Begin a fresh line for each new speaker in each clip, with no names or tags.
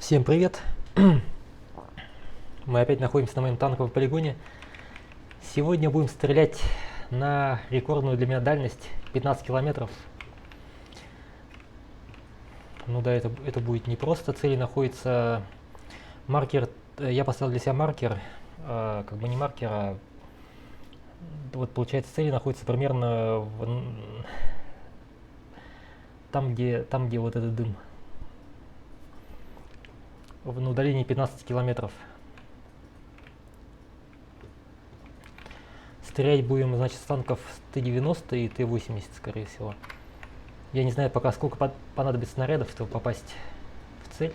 Всем привет! Мы опять находимся на моем танковом полигоне. Сегодня будем стрелять на рекордную для меня дальность 15 километров. Ну да, это будет не просто. Цели находится маркер. Я поставил для себя маркер, как бы не маркер, а вот получается цели находятся примерно там, где вот этот дым. На удалении 15 километров. Стрелять будем, значит, с танков Т-90 и Т-80, скорее всего. Я не знаю пока, сколько понадобится снарядов, чтобы попасть в цель.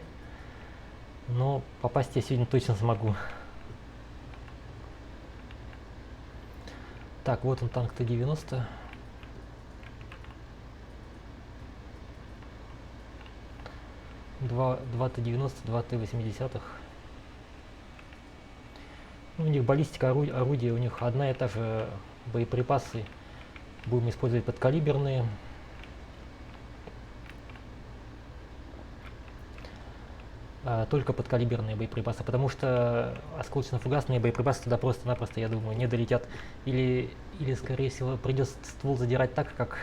Но попасть я сегодня точно смогу. Так, вот он, танк Т-90. Два Т-90, два Т-80. У них баллистика орудия, у них одна и та же. Боеприпасы будем использовать подкалиберные. Только подкалиберные боеприпасы, потому что осколочно-фугасные боеприпасы туда просто-напросто, я думаю, не долетят. Или скорее всего, придется ствол задирать так, как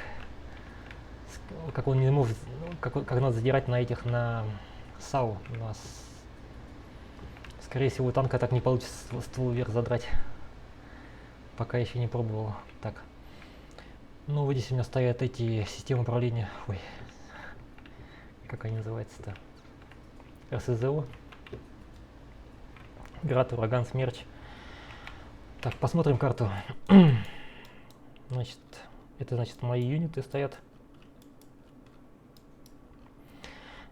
он не может, как надо задирать на САУ. Скорее всего, у танка так не получится ствол вверх задрать. Пока еще не пробовал. Так. Ну, вот здесь у меня стоят эти системы управления. Ой. Как они называются-то? РСЗО. Град, Ураган, Смерч. Так, посмотрим карту. Значит, это значит мои юниты стоят.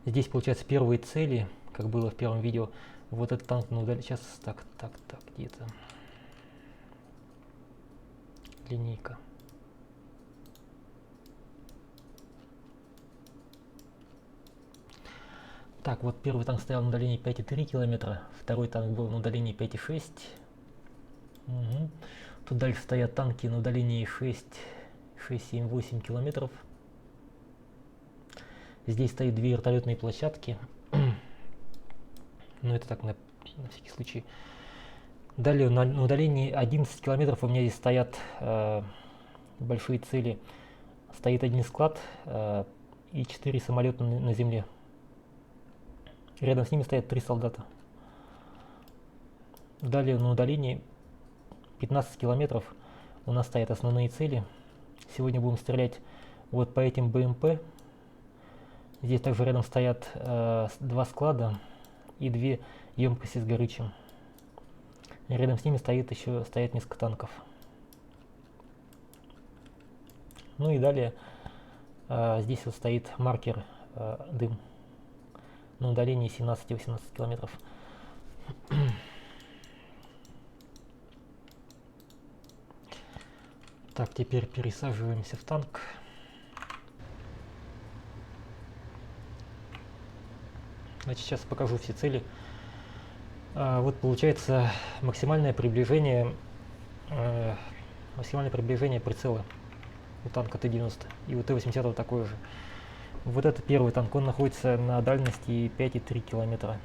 Здесь, получается, первые цели, как было в первом видео. Вот этот танк на удалении. Сейчас, так, где-то. Линейка. Так, вот первый танк стоял на удалении 5,3 километра, второй танк был на удалении 5,6. Угу. Тут дальше стоят танки на удалении 6, 7, 8 километров. Здесь стоят две вертолетные площадки. Но это так, на всякий случай. Далее на удалении 11 километров у меня здесь стоят большие цели. Стоит один склад и 4 самолета на земле. Рядом с ними стоят 3 солдата. Далее на удалении 15 километров у нас стоят основные цели. Сегодня будем стрелять вот по этим БМП. Здесь также рядом стоят 2 склада и 2 емкости с горючим. Рядом с ними стоят несколько танков. Ну и далее здесь вот стоит маркер дым на удалении 17-18 километров. Так, теперь пересаживаемся в танк. Значит, сейчас покажу все цели. Вот получается максимальное приближение прицела у танка Т-90 и у Т-80 такое же. Вот это первый танк, он находится на дальности 5,3 километра.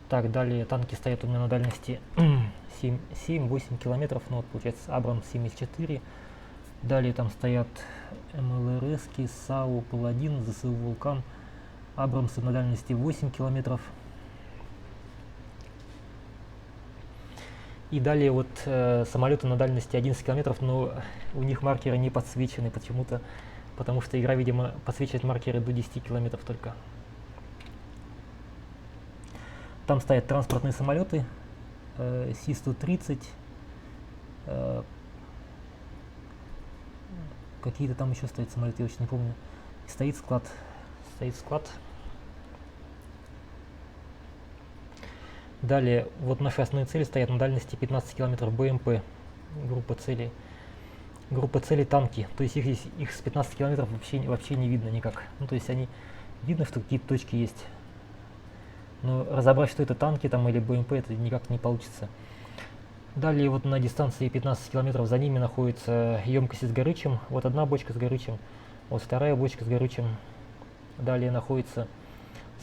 Так, далее танки стоят у меня на дальности 7-8 километров, ну вот получается Абрамс 74. Далее там стоят МЛРСки, САУ, Паладин, ЗСУ Вулкан. Абрамсы на дальности 8 километров. И далее вот самолеты на дальности 11 километров, но у них маркеры не подсвечены почему-то, потому что игра, видимо, подсвечивает маркеры до 10 километров только. Там стоят транспортные самолеты Си-130, какие-то там еще стоят самолеты, я очень не помню. И стоит склад. Далее, вот наши основные цели стоят на дальности 15 километров БМП, группа целей. Группа целей танки, то есть их с 15 километров вообще не видно никак. Ну, то есть они видно, что какие-то точки есть. Но разобрать, что это танки там или БМП, это никак не получится. Далее вот на дистанции 15 километров за ними находится емкость с горючим. Вот одна бочка с горючим, вот вторая бочка с горючим. Далее находится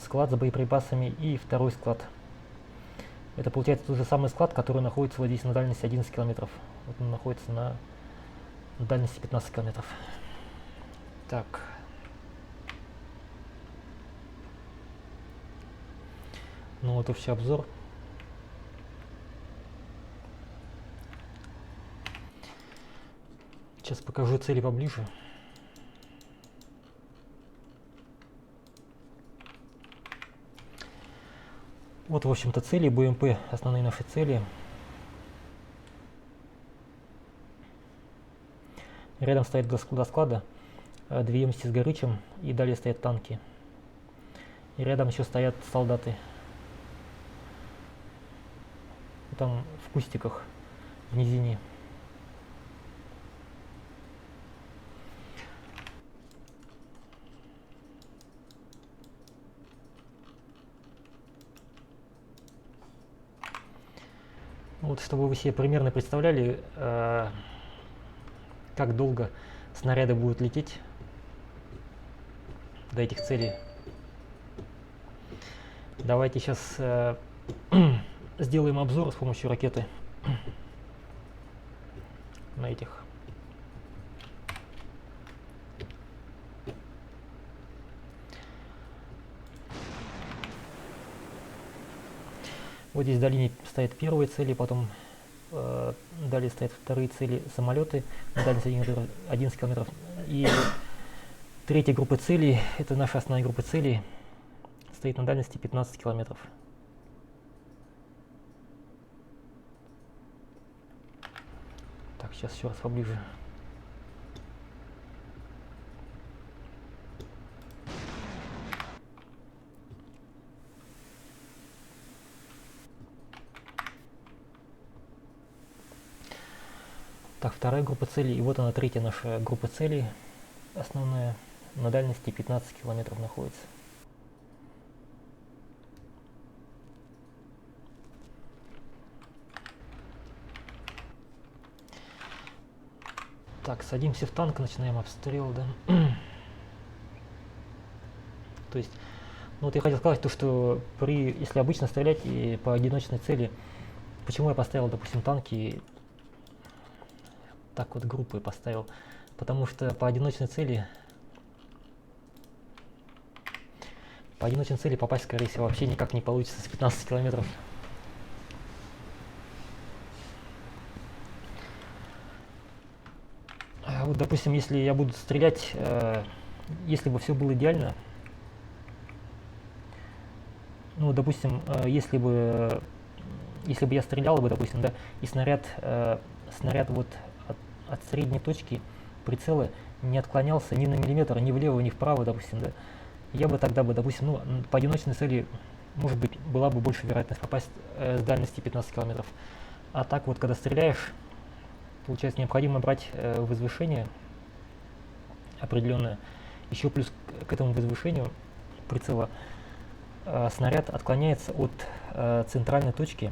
склад с боеприпасами и второй склад. Это получается тот же самый склад, который находится вот здесь на дальности 11 километров. Вот он находится на дальности 15 километров. Так. Ну вот общий обзор. Сейчас покажу цели поближе. Вот, в общем-то, цели БМП, основные наши цели. Рядом стоит до склада 2 емкости с горючим, и далее стоят танки. И рядом еще стоят солдаты. Там в кустиках, в низине. Вот, чтобы вы себе примерно представляли, как долго снаряды будут лететь до этих целей. Давайте сейчас сделаем обзор с помощью ракеты на этих. Вот здесь в долине стоят первые цели, потом далее стоят вторые цели самолеты, на дальность 11 километров. И третья группа целей, это наша основная группа целей, стоит на дальности 15 километров. Так, сейчас еще раз поближе. Так, вторая группа целей, и вот она, третья наша группа целей, основная, на дальности 15 километров находится. Так, садимся в танк, начинаем обстрел, да. То есть, ну вот я хотел сказать то, что если обычно стрелять и по одиночной цели, почему я поставил, допустим, танки, так вот группы поставил, потому что по одиночной цели попасть, скорее всего, вообще никак не получится с 15 километров. Вот, допустим, если я буду стрелять, если бы все было идеально, ну, допустим, если бы я стрелял бы, допустим, да, и снаряд вот от средней точки прицела не отклонялся ни на миллиметр, ни влево, ни вправо, допустим, да, я бы тогда бы, допустим, ну, по одиночной цели, может быть, была бы больше вероятность попасть с дальности 15 километров. А так вот, когда стреляешь, получается, необходимо брать возвышение определенное. Еще плюс к этому возвышению прицела снаряд отклоняется от центральной точки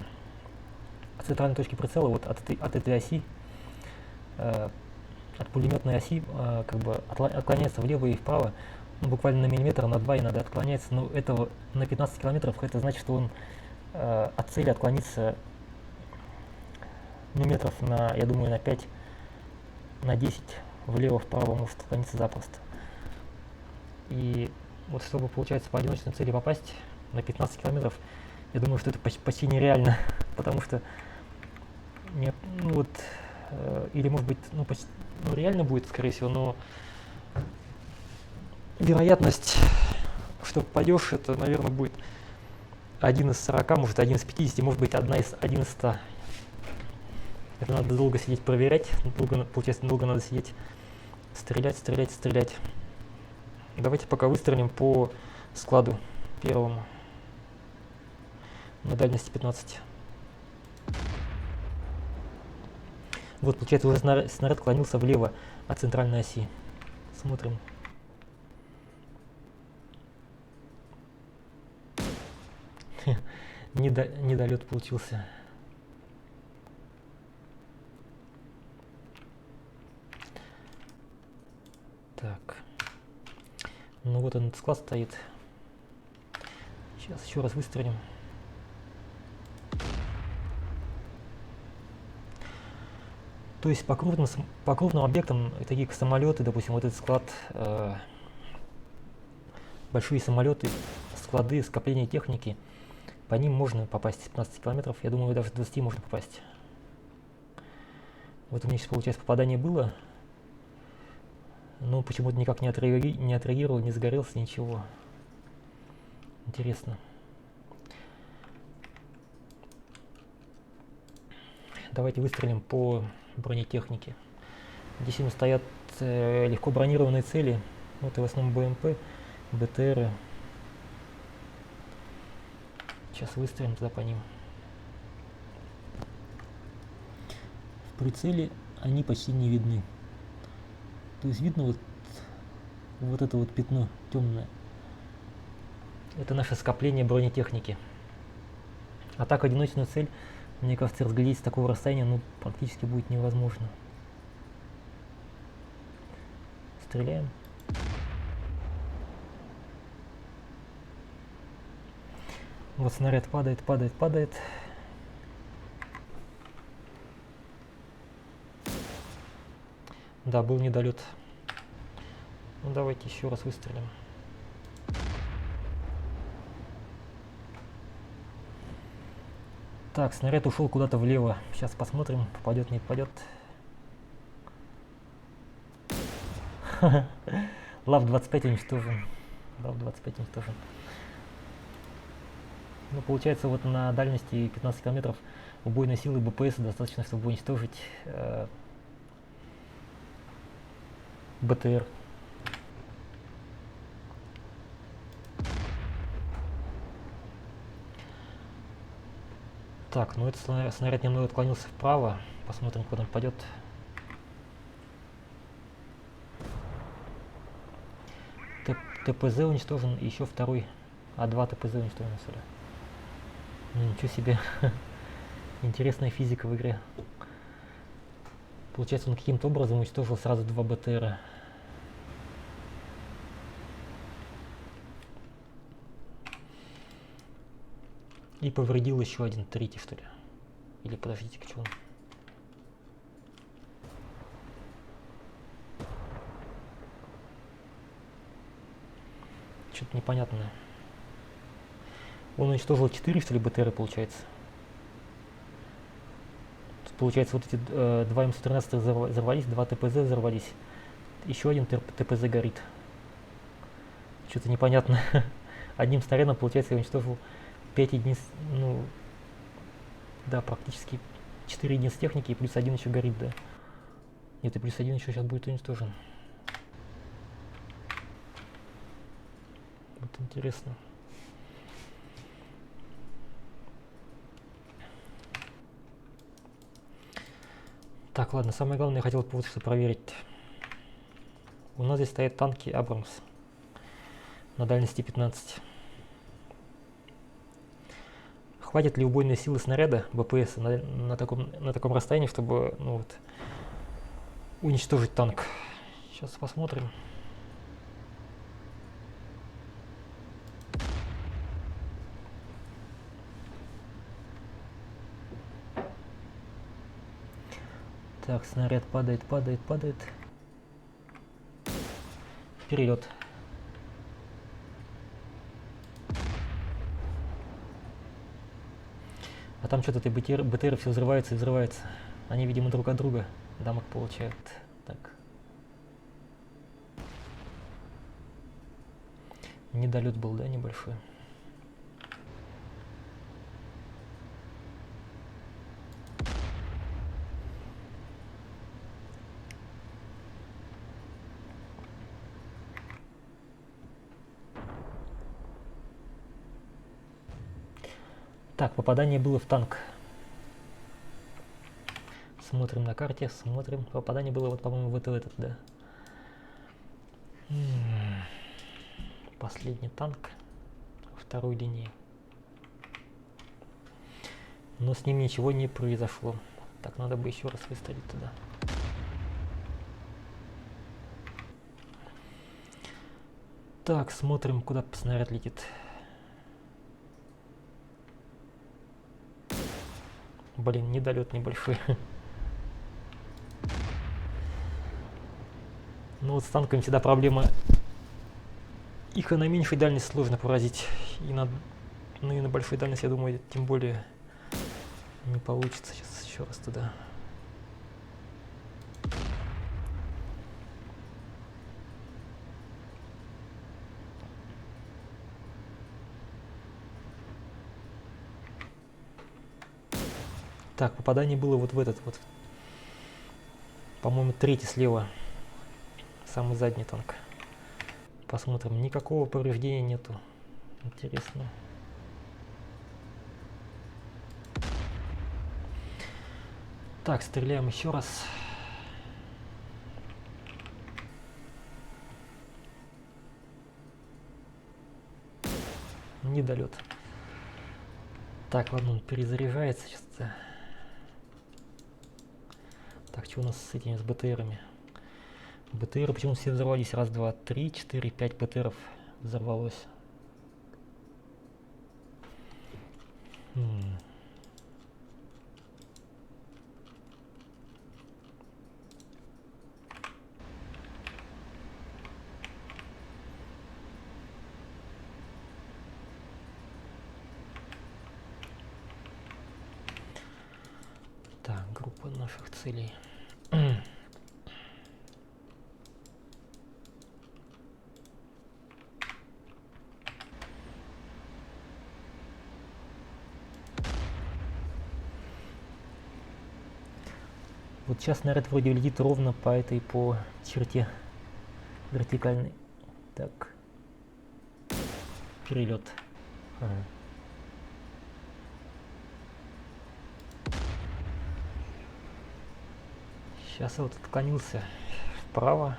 прицела, вот от этой оси, от пулеметной оси, как бы отклоняется влево и вправо, ну, буквально на миллиметр, на 2 иногда отклоняется, но этого на 15 километров, это значит, что он от цели отклонится, ну, метров на, я думаю, на 5, на 10 влево-вправо может отклониться запросто. И вот чтобы, получается, по одиночной цели попасть на 15 километров, я думаю, что это почти нереально, потому что нет, ну вот, или может быть, ну, почти, ну, реально будет, скорее всего, но вероятность, что попадешь, это, наверное, будет 1 из 40, может 1 из 50, может быть 1 из 100. Это надо долго сидеть проверять, получается, долго надо сидеть, стрелять. Давайте пока выстрелим по складу первому на дальности 15. Вот, получается, уже снаряд клонился влево от центральной оси. Смотрим. Недолет получился. Так. Ну вот этот склад стоит. Сейчас еще раз выстрелим. То есть по крупным объектам, такие как самолеты, допустим, вот этот склад, большие самолеты, склады, скопления техники, по ним можно попасть с 15 километров. Я думаю, даже с 20 можно попасть. Вот у меня сейчас, получается, попадание было, но почему-то никак не отреагировал, не загорелся, ничего. Интересно. Давайте выстрелим по бронетехнике. Здесь у нас стоят легко бронированные цели. Это в основном БМП, БТРы. Сейчас выстрелим туда по ним. В прицеле они почти не видны. То есть видно вот это вот пятно темное. Это наше скопление бронетехники. А так одиночную цель, мне кажется, разглядеть с такого расстояния практически будет невозможно. Стреляем. Вот снаряд падает. Да, был недолет. Ну давайте еще раз выстрелим. Так, снаряд ушел куда-то влево. Сейчас посмотрим, попадет, не попадет. Лав-25 уничтожен. Лав-25 уничтожен. Ну, получается, вот на дальности 15 километров убойной силы БПС достаточно, чтобы уничтожить БТР. Так, ну этот снаряд немного отклонился вправо. Посмотрим, куда он пойдет. ТПЗ уничтожен, и еще второй. А2 ТПЗ уничтожен сюда. Ничего себе. Интересная физика в игре. Получается, он каким-то образом уничтожил сразу два БТРа. И повредил еще один, третий, что ли. Или подождите-ка, что он? Что-то непонятное. Он уничтожил 4, что ли, БТРа, получается. Тут, получается, вот эти два М113 взорвались, два ТПЗ взорвались. Еще один ТПЗ горит. Что-то непонятно. Одним снарядом, получается, я уничтожил 5 единиц, ну, да, практически 4 единицы техники, и плюс один еще горит, да. Нет, и плюс один еще сейчас будет уничтожен. Вот интересно. Так, ладно, самое главное, я хотел вот что проверить. У нас здесь стоят танки Абрамс на дальности 15. Хватит ли убойной силы снаряда БПС на таком расстоянии, чтобы уничтожить танк? Сейчас посмотрим. Так, снаряд падает. Вперед. А там что-то БТР все взрывается и взрывается. Они, видимо, друг от друга дамаг получают. Так. Недолет был, да, небольшой. Так, попадание было в танк. Смотрим на карте, смотрим. Попадание было, вот, по-моему, в этот, да. Последний танк второй линии. Но с ним ничего не произошло. Так, надо бы еще раз выстрелить туда. Так, смотрим, куда снаряд летит. Блин, недолет небольшой. Ну вот с танками всегда проблема. Их и на меньшей дальности сложно поразить. Ну и на большой дальности, я думаю, тем более не получится. Сейчас еще раз туда. Так, попадание было вот в этот вот. По-моему, третий слева. Самый задний танк. Посмотрим. Никакого повреждения нету. Интересно. Так, стреляем еще раз. Недолет. Так, ладно, он перезаряжается сейчас. Так, что у нас с этими, с БТРами? БТРы почему все взорвались? Раз, два, три, четыре, пять БТРов взорвалось. Так, группа наших целей. Вот сейчас снаряд вроде летит ровно по черте вертикальной. Так. Перелет. Ага. Сейчас я вот отклонился вправо.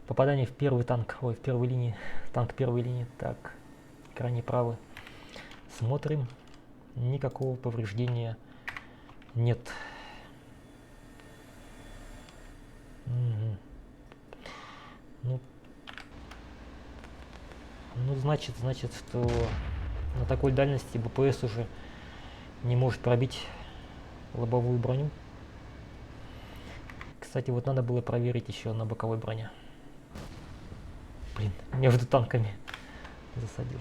Попадание в первый танк, ой, в первой линии, танк первой линии. Так, крайне правый. Смотрим, никакого повреждения нет. Угу. Ну, значит, что на такой дальности БПС уже не может пробить лобовую броню. Кстати, вот надо было проверить еще на боковой броне. Блин, между танками засадил.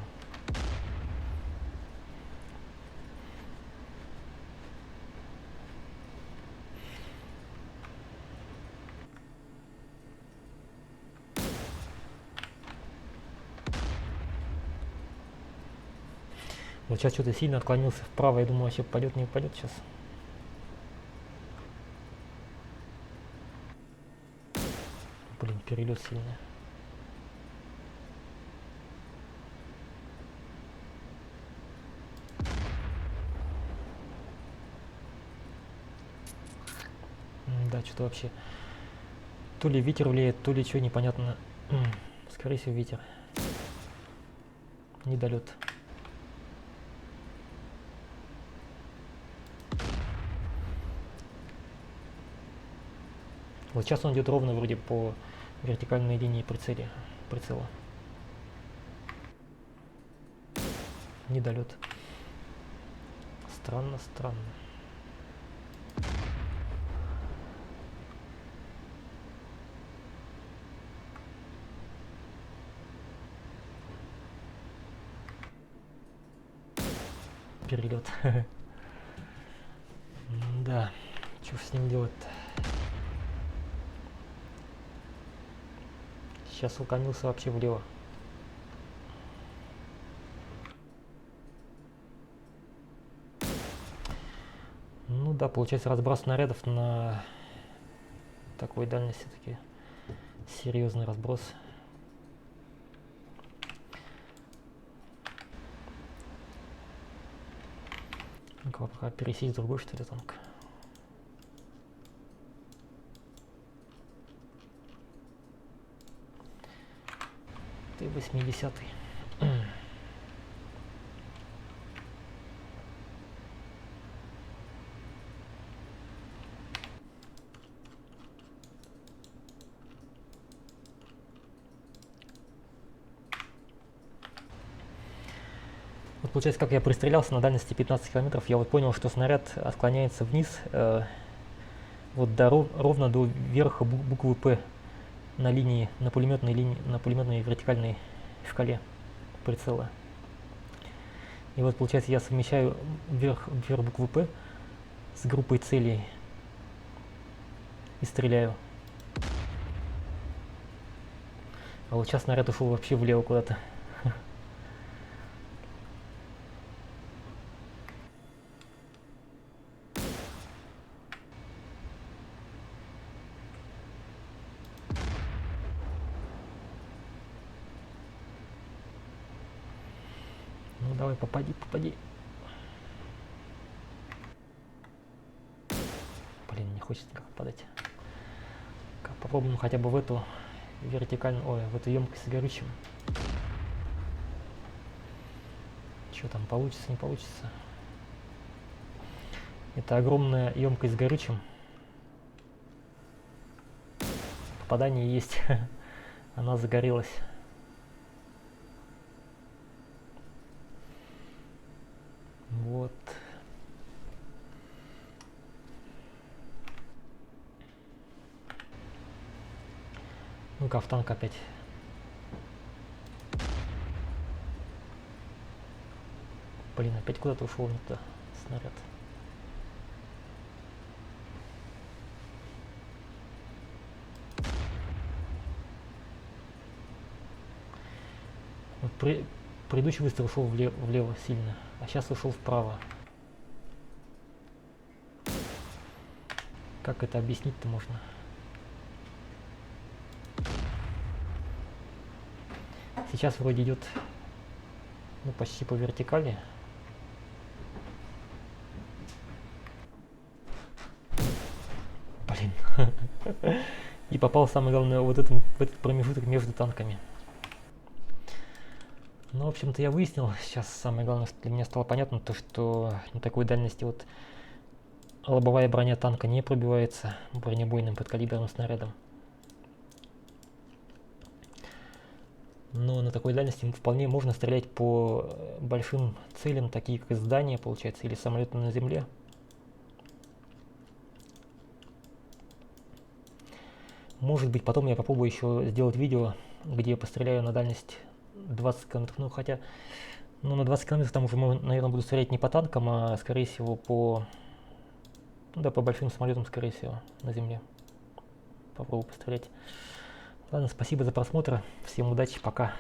Вот сейчас что-то сильно отклонился вправо. Я думаю, вообще пойдет, не упадет сейчас. Блин, перелет сильный. Да, что-то вообще. То ли ветер влияет, то ли что, непонятно. Скорее всего, ветер. Недолет. Вот сейчас он идет ровно вроде по вертикальной линии прицела. Недолет. Странно. Перелет. Да, что с ним делать-то? Сейчас уклонился вообще влево. Ну да, получается разброс снарядов на такой дальности таки серьезный разброс. Ну-ка, пока пересесть в другой, что ли, танк. Т-80. Вот получается, как я пристрелялся на дальности 15 километров, я вот понял, что снаряд отклоняется вниз, вот ровно до верха буквы П на линии, на пулеметной вертикальной шкале прицела. И вот получается, я совмещаю вверх буквы П с группой целей и стреляю. А вот сейчас снаряд ушел вообще влево куда-то. Ну давай, попади. Блин, не хочется никак попадать. Попробуем хотя бы в эту вертикальную, в эту емкость с горючим. Что там, получится, не получится? Это огромная емкость с горючим. Попадание есть. Она загорелась. Вот. Ну-ка, в танк опять. Блин, опять куда-то ушел не туда снаряд. Вот предыдущий выстрел ушел влево сильно, а сейчас ушел вправо. Как это объяснить-то можно? Сейчас вроде идет, ну, почти по вертикали. Блин. И попал, самое главное, в этот промежуток между танками. Ну, в общем-то, я выяснил, сейчас самое главное, что для меня стало понятно, то, что на такой дальности вот лобовая броня танка не пробивается бронебойным подкалиберным снарядом. Но на такой дальности вполне можно стрелять по большим целям, такие как здания, получается, или самолеты на земле. Может быть, потом я попробую еще сделать видео, где я постреляю на дальность 20 километров. Ну, хотя, ну, на 20 километров там уже, наверное, буду стрелять не по танкам, а, скорее всего, по большим самолетам, скорее всего, на земле. Попробую пострелять. Ладно, спасибо за просмотр. Всем удачи, пока.